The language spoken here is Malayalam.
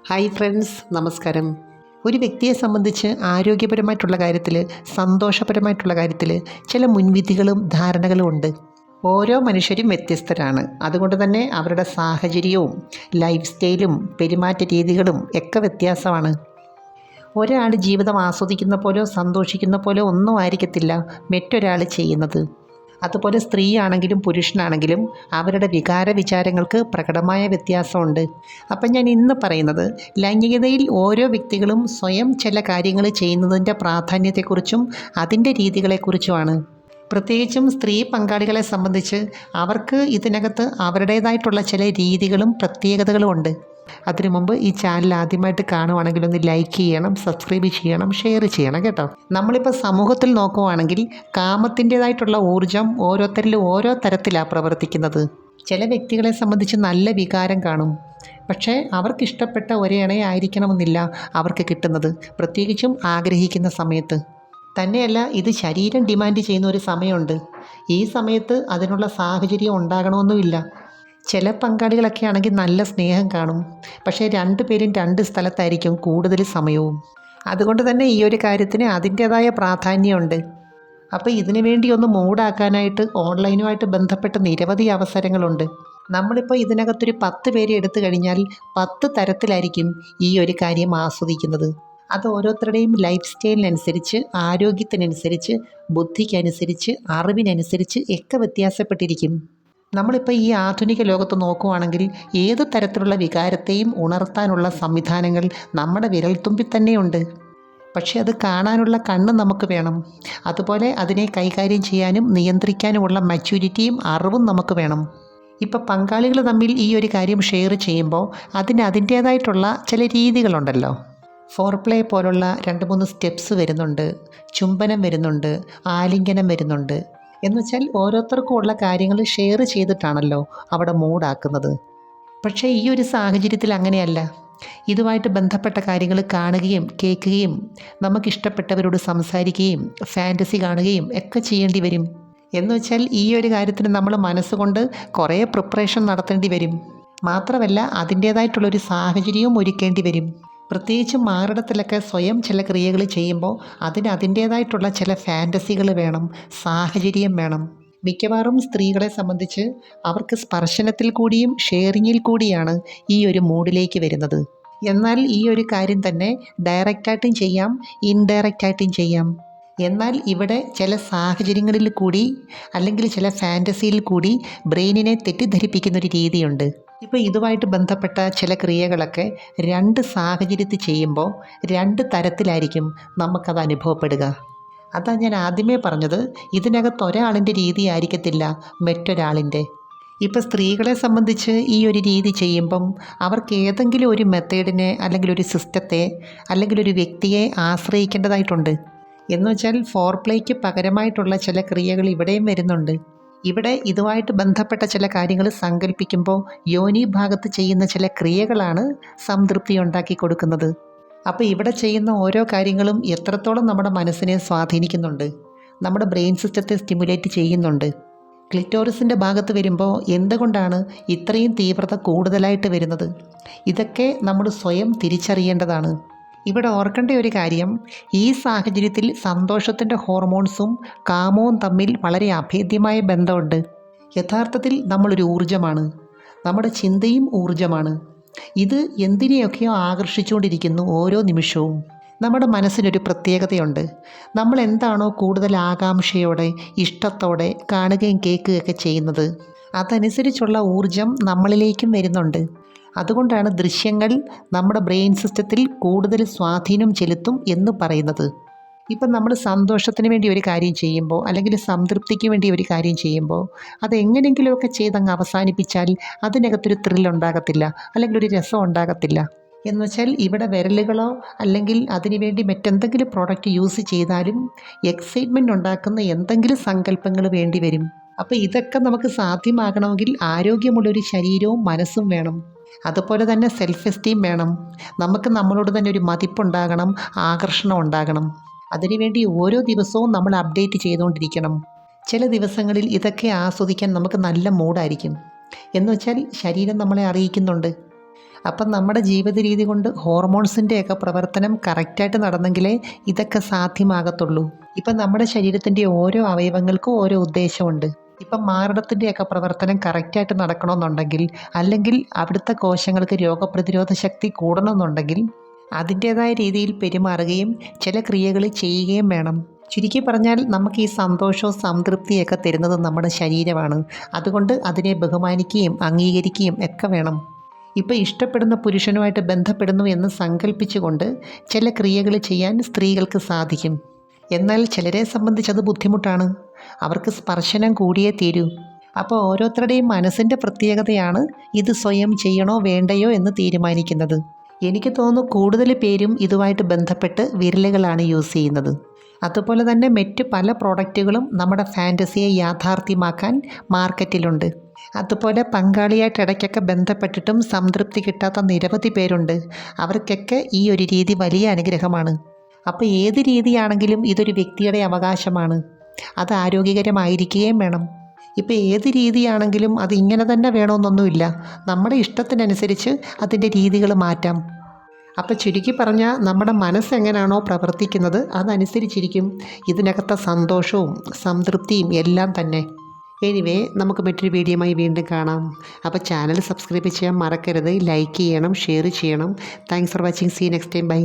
ഹായ് ഫ്രണ്ട്സ്, നമസ്കാരം. ഒരു വ്യക്തിയെ സംബന്ധിച്ച് ആരോഗ്യപരമായിട്ടുള്ള കാര്യത്തിൽ, സന്തോഷപരമായിട്ടുള്ള കാര്യത്തിൽ ചില മുൻവിധികളും ധാരണകളും ഉണ്ട്. ഓരോ മനുഷ്യരും വ്യത്യസ്തരാണ്. അതുകൊണ്ട് തന്നെ അവരുടെ സാഹചര്യവും ലൈഫ് സ്റ്റൈലും പെരുമാറ്റ രീതികളും ഒക്കെ വ്യത്യാസമാണ്. ഒരാൾ ജീവിതം ആസ്വദിക്കുന്ന പോലോ സന്തോഷിക്കുന്ന പോലോ ഒന്നും ആയിരിക്കത്തില്ല മറ്റൊരാൾ ചെയ്യുന്നത്. അതുപോലെ സ്ത്രീയാണെങ്കിലും പുരുഷനാണെങ്കിലും അവരുടെ വികാര വിചാരങ്ങൾക്ക് പ്രകടമായ വ്യത്യാസമുണ്ട്. അപ്പം ഞാൻ ഇന്ന് പറയുന്നത് ലൈംഗികതയിൽ ഓരോ വ്യക്തികളും സ്വയം ചില കാര്യങ്ങൾ ചെയ്യുന്നതിൻ്റെ പ്രാധാന്യത്തെക്കുറിച്ചും അതിൻ്റെ രീതികളെക്കുറിച്ചുമാണ്. പ്രത്യേകിച്ചും സ്ത്രീ പങ്കാളികളെ സംബന്ധിച്ച് അവർക്ക് ഇതിനകത്ത് അവരുടേതായിട്ടുള്ള ചില രീതികളും പ്രത്യേകതകളും ഉണ്ട്. അതിനു മുമ്പ് ഈ ചാനൽ ആദ്യമായിട്ട് കാണുവാണെങ്കിൽ ഒന്ന് ലൈക്ക് ചെയ്യണം, സബ്സ്ക്രൈബ് ചെയ്യണം, ഷെയർ ചെയ്യണം കേട്ടോ. നമ്മളിപ്പോൾ സമൂഹത്തിൽ നോക്കുവാണെങ്കിൽ കാമത്തിൻ്റേതായിട്ടുള്ള ഊർജം ഓരോരുത്തരിലും ഓരോ തരത്തിലാണ് പ്രവർത്തിക്കുന്നത്. ചില വ്യക്തികളെ സംബന്ധിച്ച് നല്ല വികാരം കാണും, പക്ഷേ അവർക്കിഷ്ടപ്പെട്ട ഒരേ ഇണയായിരിക്കണമെന്നില്ല അവർക്ക് കിട്ടുന്നത്, പ്രത്യേകിച്ചും ആഗ്രഹിക്കുന്ന സമയത്ത്. തന്നെയല്ല, ഇത് ശരീരം ഡിമാൻഡ് ചെയ്യുന്ന ഒരു സമയമുണ്ട്. ഈ സമയത്ത് അതിനുള്ള സാഹചര്യം ഉണ്ടാകണമെന്നുമില്ല. ചില പങ്കാളികളൊക്കെ ആണെങ്കിൽ നല്ല സ്നേഹം കാണും, പക്ഷേ രണ്ടുപേരും രണ്ട് സ്ഥലത്തായിരിക്കും കൂടുതൽ സമയവും. അതുകൊണ്ട് തന്നെ ഈ ഒരു കാര്യത്തിന് അതിൻ്റേതായ പ്രാധാന്യമുണ്ട്. അപ്പോൾ ഇതിനു വേണ്ടി ഒന്ന് മൂഡാക്കാനായിട്ട് ഓൺലൈനുമായിട്ട് ബന്ധപ്പെട്ട് നിരവധി അവസരങ്ങളുണ്ട്. നമ്മളിപ്പോൾ ഇതിനകത്തൊരു 10 പേരെ എടുത്തു കഴിഞ്ഞാൽ 10 തരത്തിലായിരിക്കും ഈ ഒരു കാര്യം ആസ്വദിക്കുന്നത്. അത് ഓരോരുത്തരുടെയും ലൈഫ് സ്റ്റൈലിനനുസരിച്ച്, ആരോഗ്യത്തിനനുസരിച്ച്, ബുദ്ധിക്കനുസരിച്ച്, അറിവിനനുസരിച്ച് ഒക്കെ വ്യത്യാസപ്പെട്ടിരിക്കും. നമ്മളിപ്പോൾ ഈ ആധുനിക ലോകത്ത് നോക്കുവാണെങ്കിൽ ഏത് തരത്തിലുള്ള വികാരത്തെയും ഉണർത്താനുള്ള സംവിധാനങ്ങൾ നമ്മുടെ വിരൽത്തുമ്പിൽ തന്നെയുണ്ട്. പക്ഷേ അത് കാണാനുള്ള കണ്ണ് നമുക്ക് വേണം. അതുപോലെ അതിനെ കൈകാര്യം ചെയ്യാനും നിയന്ത്രിക്കാനുമുള്ള മച്യൂരിറ്റിയും അറിവും നമുക്ക് വേണം. ഇപ്പോൾ പങ്കാളികൾ തമ്മിൽ ഈ ഒരു കാര്യം ഷെയർ ചെയ്യുമ്പോൾ അതിന് അതിൻ്റേതായിട്ടുള്ള ചില രീതികളുണ്ടല്ലോ. ഫോർപ്ലേ പോലുള്ള 2-3 സ്റ്റെപ്സ് വരുന്നുണ്ട്, ചുംബനം വരുന്നുണ്ട്, ആലിംഗനം വരുന്നുണ്ട്. എന്നുവെച്ചാൽ ഓരോരുത്തർക്കും ഉള്ള കാര്യങ്ങൾ ഷെയർ ചെയ്തിട്ടാണല്ലോ അവിടെ മൂഡാക്കുന്നത്. പക്ഷേ ഈ ഒരു സാഹചര്യത്തിൽ അങ്ങനെയല്ല. ഇതുമായിട്ട് ബന്ധപ്പെട്ട കാര്യങ്ങൾ കാണുകയും കേൾക്കുകയും നമുക്കിഷ്ടപ്പെട്ടവരോട് സംസാരിക്കുകയും ഫാൻറ്റസി കാണുകയും ഒക്കെ ചെയ്യേണ്ടി വരും. എന്നുവെച്ചാൽ ഈ ഒരു കാര്യത്തിന് നമ്മൾ മനസ്സുകൊണ്ട് കുറേ പ്രിപ്പറേഷൻ നടത്തേണ്ടി വരും. മാത്രമല്ല അതിൻ്റേതായിട്ടുള്ളൊരു സാഹചര്യവും ഒരുക്കേണ്ടി വരും. പ്രത്യേകിച്ചും മാറിടത്തിലൊക്കെ സ്വയം ചില ക്രിയകൾ ചെയ്യുമ്പോൾ അതിന് അതിൻ്റേതായിട്ടുള്ള ചില ഫാൻറ്റസികൾ വേണം, സാഹചര്യം വേണം. മിക്കവാറും സ്ത്രീകളെ സംബന്ധിച്ച് അവർക്ക് സ്പർശനത്തിൽ കൂടിയും ഷെയറിങ്ങിൽ കൂടിയാണ് ഈ ഒരു മൂഡിലേക്ക് വരുന്നത്. എന്നാൽ ഈ ഒരു കാര്യം തന്നെ ഡയറക്റ്റായിട്ടും ചെയ്യാം, ഇൻഡയറക്റ്റായിട്ടും ചെയ്യാം. എന്നാൽ ഇവിടെ ചില സാഹചര്യങ്ങളിൽ കൂടി അല്ലെങ്കിൽ ചില ഫാൻറ്റസിയിൽ കൂടി ബ്രെയിനിനെ തെറ്റിദ്ധരിപ്പിക്കുന്നൊരു രീതിയുണ്ട്. ഇപ്പോൾ ഇതുമായിട്ട് ബന്ധപ്പെട്ട ചില ക്രിയകളൊക്കെ 2 സാഹചര്യത്തിൽ ചെയ്യുമ്പോൾ 2 തരത്തിലായിരിക്കും നമുക്കത് അനുഭവപ്പെടുക. അതാണ് ഞാൻ ആദ്യമേ പറഞ്ഞത്, ഇതിനകത്ത് ഒരാളിൻ്റെ രീതി ആയിരിക്കത്തില്ല മറ്റൊരാളിൻ്റെ. ഇപ്പോൾ സ്ത്രീകളെ സംബന്ധിച്ച് ഈ ഒരു രീതി ചെയ്യുമ്പം അവർക്ക് ഏതെങ്കിലും ഒരു മെത്തേഡിനെ അല്ലെങ്കിൽ ഒരു സിസ്റ്റത്തെ അല്ലെങ്കിൽ ഒരു വ്യക്തിയെ ആശ്രയിക്കേണ്ടതായിട്ടുണ്ട്. എന്നുവെച്ചാൽ ഫോർപ്ലേക്ക് പകരമായിട്ടുള്ള ചില ക്രിയകൾ ഇവിടെയും വരുന്നുണ്ട്. ഇവിടെ ഇതുമായിട്ട് ബന്ധപ്പെട്ട ചില കാര്യങ്ങൾ സങ്കല്പിക്കുമ്പോൾ യോനി ഭാഗത്ത് ചെയ്യുന്ന ചില ക്രിയകളാണ് സംതൃപ്തി ഉണ്ടാക്കി കൊടുക്കുന്നത്. അപ്പോൾ ഇവിടെ ചെയ്യുന്ന ഓരോ കാര്യങ്ങളും എത്രത്തോളം നമ്മുടെ മനസ്സിനെ സ്വാധീനിക്കുന്നുണ്ട്, നമ്മുടെ ബ്രെയിൻ സിസ്റ്റത്തെ സ്റ്റിമുലേറ്റ് ചെയ്യുന്നുണ്ട്. ക്ലിറ്റോറിസിൻ്റെ ഭാഗത്ത് വരുമ്പോൾ എന്തുകൊണ്ടാണ് ഇത്രയും തീവ്രത കൂടുതലായിട്ട് വരുന്നത്, ഇതൊക്കെ നമ്മൾ സ്വയം തിരിച്ചറിയേണ്ടതാണ്. ഇവിടെ ഓർക്കേണ്ട ഒരു കാര്യം, ഈ സാഹചര്യത്തിൽ സന്തോഷത്തിൻ്റെ ഹോർമോൺസും കാമവും തമ്മിൽ വളരെ അഭേദ്യമായ ബന്ധമുണ്ട്. യഥാർത്ഥത്തിൽ നമ്മളൊരു ഊർജ്ജമാണ്, നമ്മുടെ ചിന്തയും ഊർജ്ജമാണ്. ഇത് എന്തിനെയൊക്കെയോ ആകർഷിച്ചുകൊണ്ടിരിക്കുന്നു ഓരോ നിമിഷവും. നമ്മുടെ മനസ്സിനൊരു പ്രത്യേകതയുണ്ട്. നമ്മൾ എന്താണോ കൂടുതൽ ആകാംക്ഷയോടെ ഇഷ്ടത്തോടെ കാണുകയും കേൾക്കുകയൊക്കെ ചെയ്യുന്നത്, അതനുസരിച്ചുള്ള ഊർജ്ജം നമ്മളിലേക്കും വരുന്നുണ്ട്. അതുകൊണ്ടാണ് ദൃശ്യങ്ങൾ നമ്മുടെ ബ്രെയിൻ സിസ്റ്റത്തിൽ കൂടുതൽ സ്വാധീനം ചെലുത്തും എന്ന് പറയുന്നത്. ഇപ്പം നമ്മൾ സന്തോഷത്തിന് വേണ്ടി ഒരു കാര്യം ചെയ്യുമ്പോൾ അല്ലെങ്കിൽ സംതൃപ്തിക്ക് വേണ്ടി ഒരു കാര്യം ചെയ്യുമ്പോൾ അത് എങ്ങനെയെങ്കിലുമൊക്കെ ചെയ്തങ്ങ് അവസാനിപ്പിച്ചാൽ അതിനകത്തൊരു ത്രില്ലുണ്ടാകത്തില്ല, അല്ലെങ്കിൽ ഒരു രസം ഉണ്ടാകത്തില്ല. എന്നുവെച്ചാൽ ഇവിടെ വിരലുകളോ അല്ലെങ്കിൽ അതിനുവേണ്ടി മറ്റെന്തെങ്കിലും പ്രോഡക്റ്റ് യൂസ് ചെയ്താലും എക്സൈറ്റ്മെൻറ്റ് ഉണ്ടാക്കുന്ന എന്തെങ്കിലും സങ്കല്പങ്ങൾ വേണ്ടി വരും. അപ്പോൾ ഇതൊക്കെ നമുക്ക് സാധ്യമാകണമെങ്കിൽ ആരോഗ്യമുള്ളൊരു ശരീരവും മനസ്സും വേണം. അതുപോലെ തന്നെ സെൽഫ് എസ്റ്റീം വേണം. നമുക്ക് നമ്മളോട് തന്നെ ഒരു മതിപ്പുണ്ടാകണം, ആകർഷണം ഉണ്ടാകണം. അതിനുവേണ്ടി ഓരോ ദിവസവും നമ്മൾ അപ്ഡേറ്റ് ചെയ്തുകൊണ്ടിരിക്കണം. ചില ദിവസങ്ങളിൽ ഇതൊക്കെ ആസ്വദിക്കാൻ നമുക്ക് നല്ല മൂഡായിരിക്കും. എന്നുവെച്ചാൽ ശരീരം നമ്മളെ അറിയിക്കുന്നുണ്ട്, അപ്പം നമ്മുടെ ജീവിത രീതി കൊണ്ട് ഹോർമോൺസിൻ്റെയൊക്കെ പ്രവർത്തനം കറക്റ്റായിട്ട് നടന്നെങ്കിലേ ഇതൊക്കെ സാധ്യമാകത്തുള്ളൂ. ഇപ്പം നമ്മുടെ ശരീരത്തിൻ്റെ ഓരോ അവയവങ്ങൾക്കും ഓരോ ഉദ്ദേശമുണ്ട്. ഇപ്പം മാറിടത്തിൻ്റെയൊക്കെ പ്രവർത്തനം കറക്റ്റായിട്ട് നടക്കണമെന്നുണ്ടെങ്കിൽ, അല്ലെങ്കിൽ അവിടുത്തെ കോശങ്ങൾക്ക് രോഗപ്രതിരോധ ശക്തി കൂടണമെന്നുണ്ടെങ്കിൽ അതിൻ്റേതായ രീതിയിൽ പെരുമാറുകയും ചില ക്രിയകൾ ചെയ്യുകയും വേണം. ചുരുക്കി പറഞ്ഞാൽ നമുക്ക് ഈ സന്തോഷവും സംതൃപ്തിയൊക്കെ തരുന്നത് നമ്മുടെ ശരീരമാണ്. അതുകൊണ്ട് അതിനെ ബഹുമാനിക്കുകയും അംഗീകരിക്കുകയും ഒക്കെ വേണം. ഇപ്പോൾ ഇഷ്ടപ്പെടുന്ന പുരുഷനുമായിട്ട് ബന്ധപ്പെടുന്നു എന്ന് സങ്കല്പിച്ചുകൊണ്ട് ചില ക്രിയകൾ ചെയ്യാൻ സ്ത്രീകൾക്ക് സാധിക്കും. എന്നാൽ ചിലരെ സംബന്ധിച്ചത് ബുദ്ധിമുട്ടാണ്. അവർക്ക് സ്പർശനം കൂടിയേ തീരൂ. അപ്പോൾ ഓരോരുത്തരുടെയും മനസ്സിൻ്റെ പ്രത്യേകതയാണ് ഇത് സ്വയം ചെയ്യണോ വേണ്ടയോ എന്ന് തീരുമാനിക്കുന്നത്. എനിക്ക് തോന്നുന്നു കൂടുതൽ പേരും ഇതുമായിട്ട് ബന്ധപ്പെട്ട് വിരലുകളാണ് യൂസ് ചെയ്യുന്നത്. അതുപോലെ തന്നെ മറ്റ് പല പ്രോഡക്റ്റുകളും നമ്മുടെ ഫാൻറ്റസിയെ യാഥാർത്ഥ്യമാക്കാൻ മാർക്കറ്റിലുണ്ട്. അതുപോലെ പങ്കാളിയായിട്ട് ഇടയ്ക്കൊക്കെ ബന്ധപ്പെട്ടിട്ടും സംതൃപ്തി കിട്ടാത്ത നിരവധി പേരുണ്ട്. അവർക്കൊക്കെ ഈ ഒരു രീതി വലിയ അനുഗ്രഹമാണ്. അപ്പോൾ ഏത് രീതിയാണെങ്കിലും ഇതൊരു വ്യക്തിയുടെ അവകാശമാണ്. അത് ആരോഗ്യകരമായിരിക്കുകയും വേണം. ഇപ്പോൾ ഏത് രീതിയാണെങ്കിലും അത് ഇങ്ങനെ തന്നെ വേണമെന്നൊന്നുമില്ല. നമ്മുടെ ഇഷ്ടത്തിനനുസരിച്ച് അതിൻ്റെ രീതികൾ മാറ്റാം. അപ്പോൾ ചുരുക്കി പറഞ്ഞാൽ നമ്മുടെ മനസ്സെങ്ങനെയാണോ പ്രവർത്തിക്കുന്നത് അതനുസരിച്ചിരിക്കും ഇതിനകത്തെ സന്തോഷവും സംതൃപ്തിയും എല്ലാം തന്നെ. എനിവേ, നമുക്ക് മറ്റൊരു വീഡിയോയുമായി വീണ്ടും കാണാം. അപ്പോൾ ചാനൽ സബ്സ്ക്രൈബ് ചെയ്യാൻ മറക്കരുത്. ലൈക്ക് ചെയ്യണം, ഷെയർ ചെയ്യണം. Thanks for watching. See next time. By.